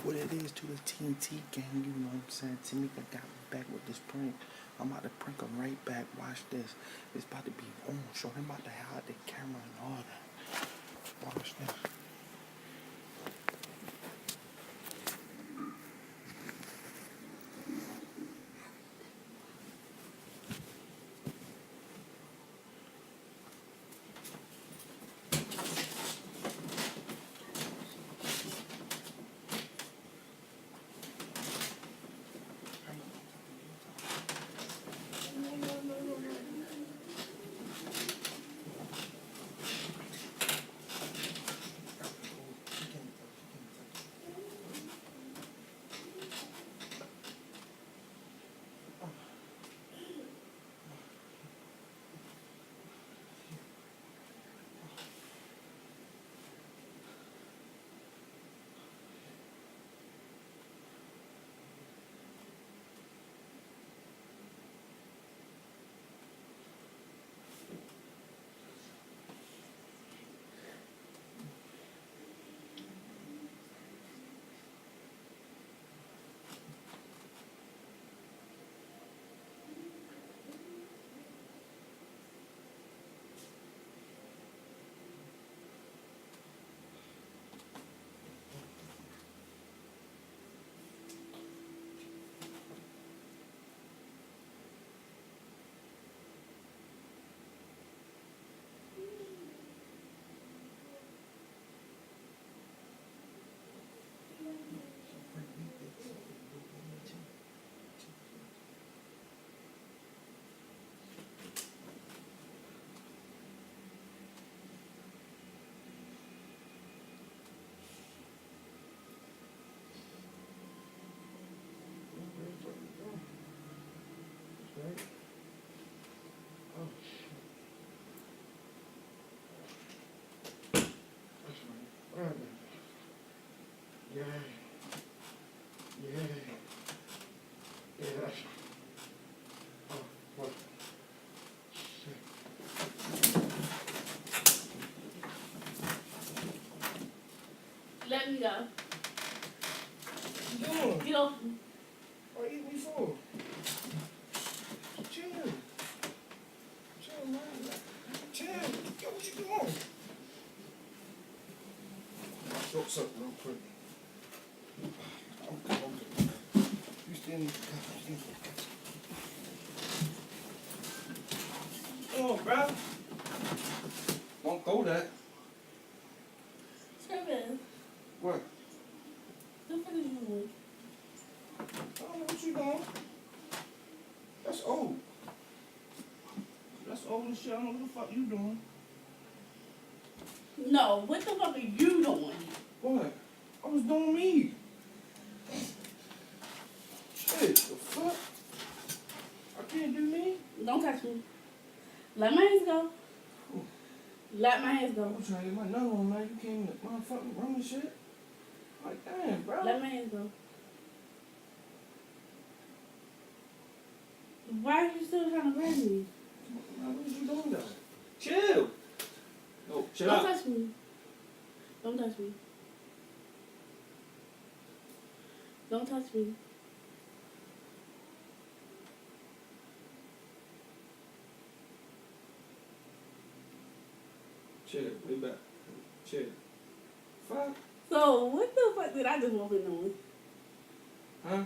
what it is to the TNT gang, you know what I'm saying? Tamika got me back with this prank. I'm about to prank him right back. Watch this. It's about to be on. Show him about to hide the camera and all that. Watch this. Yeah. Yeah. Yeah, that's oh, what? Let me go. What you doing? Get off. What you eat me for? Chill. Chill, man. Chill. Yo, what you doing? What's up real quick? I'm good. You stand. Come on, bro. Don't go that. Trevin, What? what the fuck are you doing? I don't know what you doing. That's old. That's old as shit. I don't know what the fuck you doing. No, what the fuck are you doing? What? I was doing me. Shit, the fuck? I can't do me? Don't touch me. Let my hands go. Let my hands I go. was trying to get my nut on, man. You came to motherfucking run and shit. Like, damn, bro. Let my hands go. Why are you still trying to grab me? Man, what is you doing, though? Chill. No, chill Don't out. touch me. Don't touch me. Don't touch me. Chill, way back. Chill. Fuck. So, what the fuck did I just walk in on? Huh?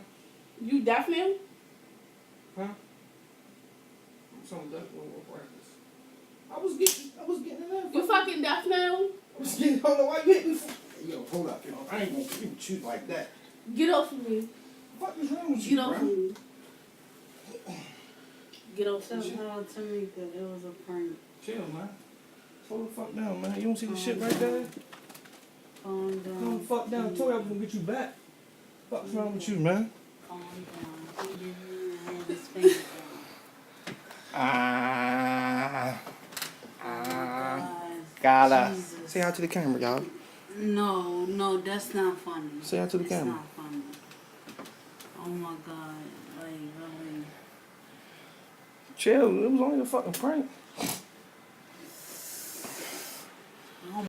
You deaf now? Huh? Something definitely will practice. I was getting in there. You fucking deaf now? I was getting, hold on, why you hit me for? Yo, hold up, yo. I ain't gonna shoot like that. Get off of me. What is wrong with Get you, off of bro? me. Get off Tell of me. Tamika it was a prank. Chill, man. Slow the fuck down, man. You don't see the shit right there? Calm down. Calm the fuck down. I told you I was gonna get you back. What's wrong with you, man? Calm down. He didn't even have his fingers on. God. Gala. Jesus. Say hi to the camera, y'all. No, that's not funny. Say hi to the camera. It's not funny. Oh my God. Like, really. Chill. It was only a fucking prank.